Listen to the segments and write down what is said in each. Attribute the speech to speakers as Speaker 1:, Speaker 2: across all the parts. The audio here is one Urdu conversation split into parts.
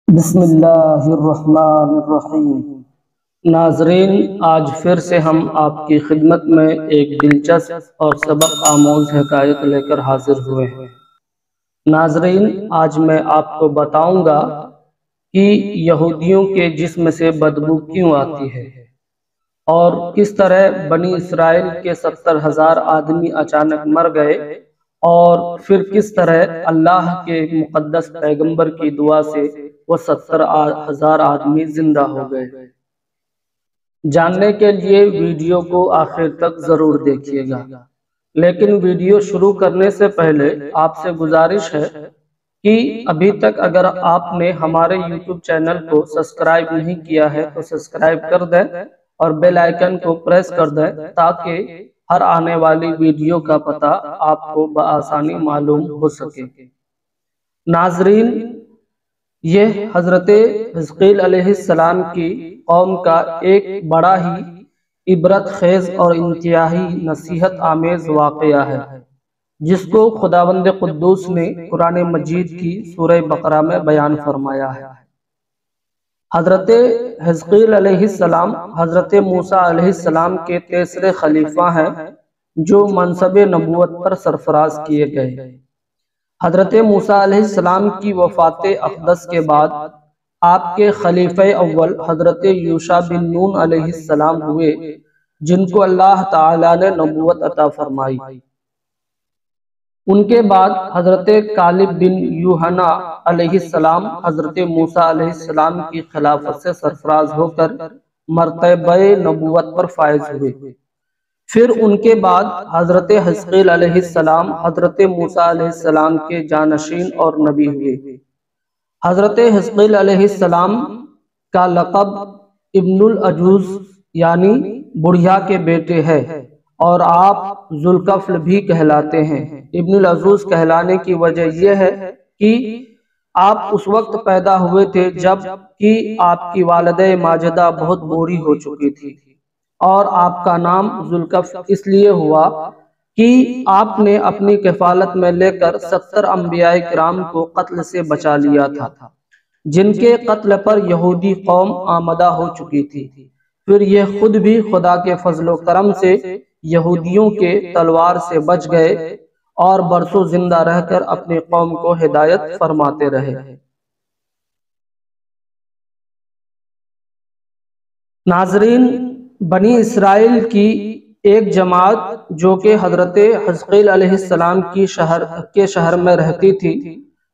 Speaker 1: بسم اللہ الرحمن الرحیم۔ ناظرین، آج پھر سے ہم آپ کی خدمت میں ایک دلچسپ اور سبق آموز حکایت لے کر حاضر ہوئے ہیں۔ ناظرین، آج میں آپ کو بتاؤں گا کہ یہودیوں کے جسم سے بدبو کیوں آتی ہے اور کس طرح بنی اسرائیل کے 70,000 آدمی اچانک مر گئے اور پھر کس طرح اللہ کے مقدس پیغمبر کی دعا سے وہ 70,000 آدمی زندہ ہو گئے۔ جاننے کے لیے ویڈیو کو آخر تک ضرور دیکھیے گا، لیکن ویڈیو شروع کرنے سے پہلے آپ سے گزارش ہے کہ ابھی تک اگر آپ نے ہمارے یوٹیوب چینل کو سبسکرائب نہیں کیا ہے تو سبسکرائب کر دیں اور بیل آئیکن کو پریس کر دیں تاکہ ہر آنے والی ویڈیو کا پتہ آپ کو بآسانی معلوم ہو سکے۔ ناظرین، یہ حضرت حزقیل علیہ السلام کی قوم کا ایک بڑا ہی عبرت خیز اور انتہائی نصیحت آمیز واقعہ ہے، جس کو خداوند قدوس نے قرآن مجید کی سورہ بقرہ میں بیان فرمایا ہے۔ حضرت حزقیل علیہ السلام حضرت موسیٰ علیہ السلام کے تیسرے خلیفہ ہیں جو منصب نبوت پر سرفراز کیے گئے۔ حضرت موسیٰ علیہ السلام کی وفات اقدس کے بعد آپ کے خلیفہ اول حضرت یوشع بن نون علیہ السلام ہوئے، جن کو اللہ تعالیٰ نے نبوت عطا فرمائی۔ ان کے بعد حضرت کالب بن یوحنا علیہ السلام حضرت موسیٰ علیہ السلام کی خلافت سے سرفراز ہو کر مرتبہ نبوت پر فائز ہوئے۔ پھر ان کے بعد حضرت حزقیل علیہ السلام حضرت موسیٰ علیہ السلام کے جانشین اور نبی ہوئے۔ حضرت حزقیل علیہ السلام کا لقب ابن العجوز یعنی بڑھیا کے بیٹے ہے اور آپ ذوالکفل بھی کہلاتے ہیں۔ ابن العجوز کہلانے کی وجہ یہ ہے کہ آپ اس وقت پیدا ہوئے تھے جب کہ آپ کی والدہ ماجدہ بہت بوڑھی ہو چکی تھی، اور آپ کا نام ذوالکفل اس لیے ہوا کہ آپ نے اپنی کفالت میں لے کر 70 انبیاء کرام کو قتل سے بچا لیا تھا، جن کے قتل پر یہودی قوم آمادہ ہو چکی تھی۔ پھر یہ خود بھی خدا کے فضل و کرم سے یہودیوں کے تلوار سے بچ گئے اور برسوں زندہ رہ کر اپنی قوم کو ہدایت فرماتے رہے۔ ناظرین، بنی اسرائیل کی ایک جماعت جو کہ حضرت حزقیل علیہ السلام کی شہر میں رہتی تھی،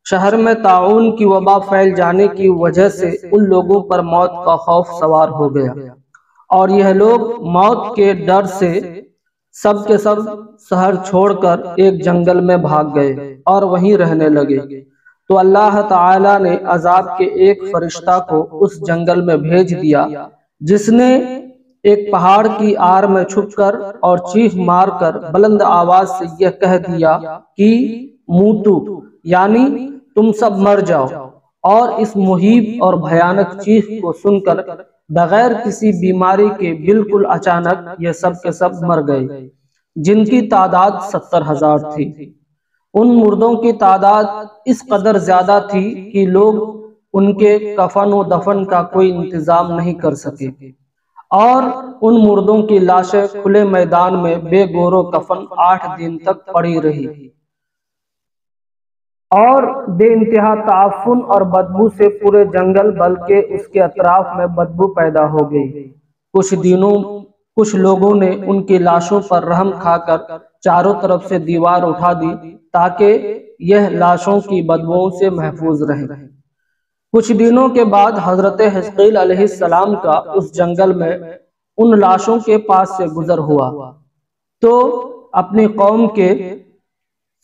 Speaker 1: شہر میں طاعون کی وبا پھیل جانے کی وجہ سے ان لوگوں پر موت کا خوف سوار ہو گیا، اور یہ لوگ موت کے ڈر سے سب کے سب شہر چھوڑ کر ایک جنگل میں بھاگ گئے اور وہیں رہنے لگے۔ تو اللہ تعالیٰ نے عذاب کے ایک فرشتہ کو اس جنگل میں بھیج دیا، جس نے ایک پہاڑ کی آڑ میں چھپ کر اور چیخ مار کر بلند آواز سے یہ کہہ دیا کہ موتو یعنی تم سب مر جاؤ، اور اس مہیب اور بھیانک چیخ کو سن کر بغیر کسی بیماری کے بالکل اچانک یہ سب کے سب مر گئے، جن کی تعداد 70,000 تھی۔ ان مردوں کی تعداد اس قدر زیادہ تھی کہ لوگ ان کے کفن و دفن کا کوئی انتظام نہیں کر سکے، اور ان مردوں کی لاشیں کھلے میدان میں بے گور و کفن 8 دن تک پڑی رہی اور بے انتہا تعفن اور بدبو سے پورے جنگل بلکہ اس کے اطراف میں بدبو پیدا ہو گئی۔ کچھ لوگوں نے ان کی لاشوں پر رحم کھا کر چاروں طرف سے دیوار اٹھا دی تاکہ یہ لاشوں کی بدبوؤں سے محفوظ رہیں۔ کچھ دنوں کے بعد حضرت حزقیل علیہ السلام کا اس جنگل میں ان لاشوں کے پاس سے گزر ہوا، تو اپنی قوم کے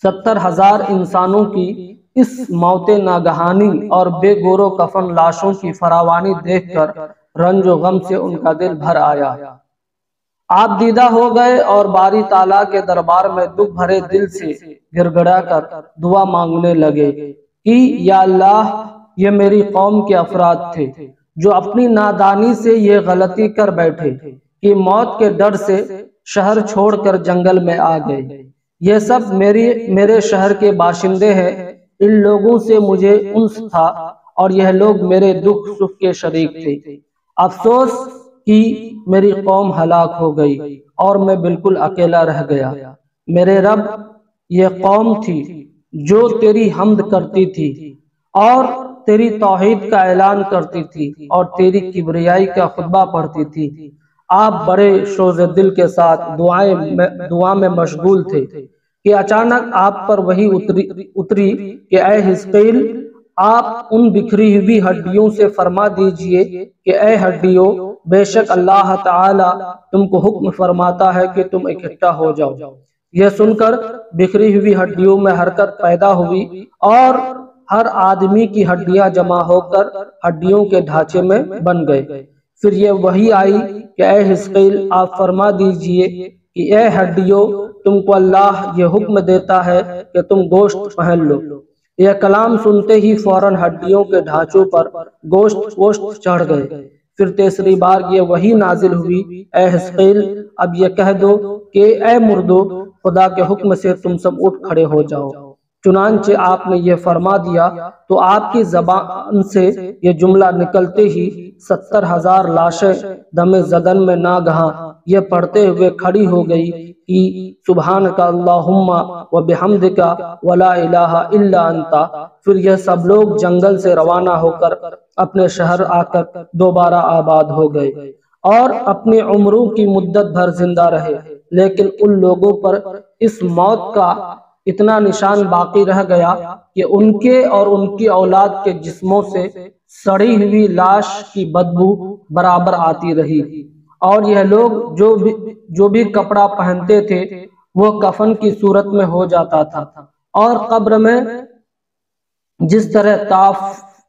Speaker 1: 70,000 انسانوں کی اس موت ناگہانی اور بے گور و کفن لاشوں کی فراوانی دیکھ کر رنج و غم سے ان کا دل بھر آیا۔ آپ دیدہ ہو گئے اور باری تعالیٰ کے دربار میں دکھ بھرے دل سے گڑ گڑا کر دعا مانگنے لگے کہ یا اللہ، یہ میری قوم کے افراد تھے جو اپنی نادانی سے یہ غلطی کر بیٹھے کہ موت کے ڈر سے شہر چھوڑ کر جنگل میں آ گئے۔ یہ سب میرے شہر کے باشندے ہیں، ان لوگوں سے مجھے انس تھا اور یہ لوگ میرے دکھ سکھ کے شریک تھے۔ افسوس کہ میری قوم ہلاک ہو گئی اور میں بالکل اکیلا رہ گیا۔ میرے رب، یہ قوم تھی جو تیری حمد کرتی تھی اور تیری توحید کا اعلان کرتی تھی اور تیری کبریائی کا خطبہ پڑھتی تھی۔ آپ بڑے شوز دل کے ساتھ دعا میں مشغول تھے کہ اچانک آپ پر وحی اتری کہ اے حزقیل، آپ ان بکھری ہوئی ہڈیوں سے فرما دیجئے کہ اے ہڈیوں، بے شک اللہ تعالی تم کو حکم فرماتا ہے کہ تم اکٹھا ہو جاؤ۔ یہ سن کر بکھری ہوئی ہڈیوں میں حرکت پیدا ہوئی اور ہر آدمی کی ہڈیاں جمع ہو کر ہڈیوں کے ڈھانچے میں بن گئے۔ پھر یہ وحی آئی کہ اے حزقیل، آپ فرما دیجئے کہ اے ہڈیوں، تم کو اللہ یہ حکم دیتا ہے کہ تم گوشت پہن لو۔ یہ کلام سنتے ہی فوراً ہڈیوں کے ڈھانچوں پر گوشت چڑھ گئے۔ پھر تیسری بار یہ وحی نازل ہوئی، اے حزقیل، اب یہ کہہ دو کہ اے مردو، خدا کے حکم سے تم سب اٹھ کھڑے ہو جاؤ۔ چنانچہ آپ نے یہ فرما دیا تو آپ کی زبان سے یہ جملہ نکلتے ہی 70,000 لاشیں دم زدن میں ناگہاں یہ پڑھتے ہوئے کھڑی ہو گئی کہ سبحانک اللہم و بحمدک ولا الہ الا انت۔ پھر یہ سب لوگ جنگل سے روانہ ہو کر اپنے شہر آ کر دوبارہ آباد ہو گئے اور اپنی عمروں کی مدت بھر زندہ رہے، لیکن ان لوگوں پر اس موت کا اتنا نشان باقی رہ گیا کہ ان کے اور ان کی اولاد کے جسموں سے سڑی ہوئی لاش کی بدبو برابر آتی رہی، اور یہ لوگ جو بھی کپڑا پہنتے تھے وہ کفن کی صورت میں ہو جاتا تھا، اور قبر میں جس طرح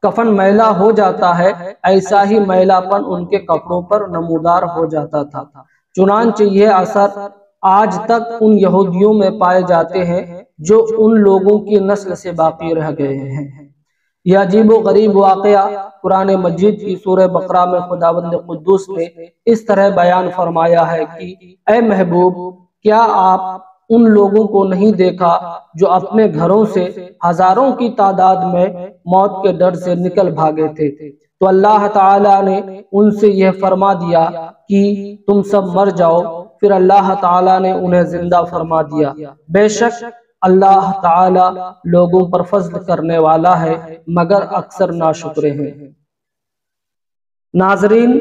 Speaker 1: کفن میلا ہو جاتا ہے ایسا ہی میلا پن ان کے کپڑوں پر نمودار ہو جاتا تھا۔ چنانچہ یہ اثر آج تک ان یہودیوں میں پائے جاتے ہیں جو ان لوگوں کی نسل سے باقی رہ گئے ہیں۔ یہ عجیب و غریب واقعہ قرآن مجید کی سورہ بقرہ میں خداوند قدوس نے اس طرح بیان فرمایا ہے کہ اے محبوب، کیا آپ ان لوگوں کو نہیں دیکھا جو اپنے گھروں سے ہزاروں کی تعداد میں موت کے ڈر سے نکل بھاگے تھے، تو اللہ تعالیٰ نے ان سے یہ فرما دیا کہ تم سب مر جاؤ۔ پھر اللہ تعالیٰ نے انہیں زندہ فرما دیا۔ بے شک اللہ تعالیٰ لوگوں پر فضل کرنے والا ہے، مگر اکثر ناشکرے ہیں۔ ناظرین،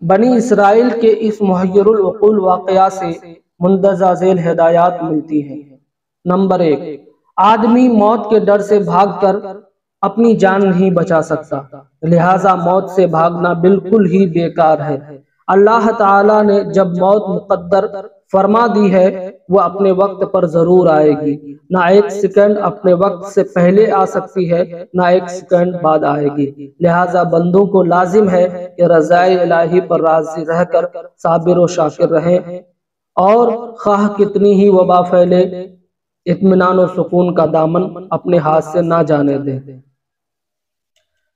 Speaker 1: بنی اسرائیل کے اس محیر العقول واقعہ سے مندرجہ ذیل ہدایات ملتی ہیں۔ نمبر 1، آدمی موت کے ڈر سے بھاگ کر اپنی جان نہیں بچا سکتا، لہٰذا موت سے بھاگنا بالکل ہی بیکار ہے۔ اللہ تعالیٰ نے جب موت مقدر فرما دی ہے وہ اپنے وقت پر ضرور آئے گی، نہ ایک سیکنڈ اپنے وقت سے پہلے آ سکتی ہے نہ ایک سیکنڈ بعد آئے گی۔ لہٰذا بندوں کو لازم ہے کہ رضائے الہی پر راضی رہ کر صابر و شاکر رہیں، اور خواہ کتنی ہی وبا پھیلے اطمینان و سکون کا دامن اپنے ہاتھ سے نہ جانے دیں۔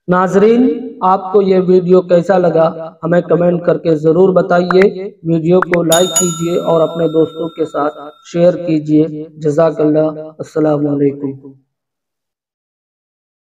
Speaker 1: ناظرین، آپ کو یہ ویڈیو کیسا لگا ہمیں کمنٹ کر کے ضرور بتائیے۔ ویڈیو کو لائک کیجیے اور اپنے دوستوں کے ساتھ شیئر کیجیے۔ جزاک اللہ۔ السلام علیکم۔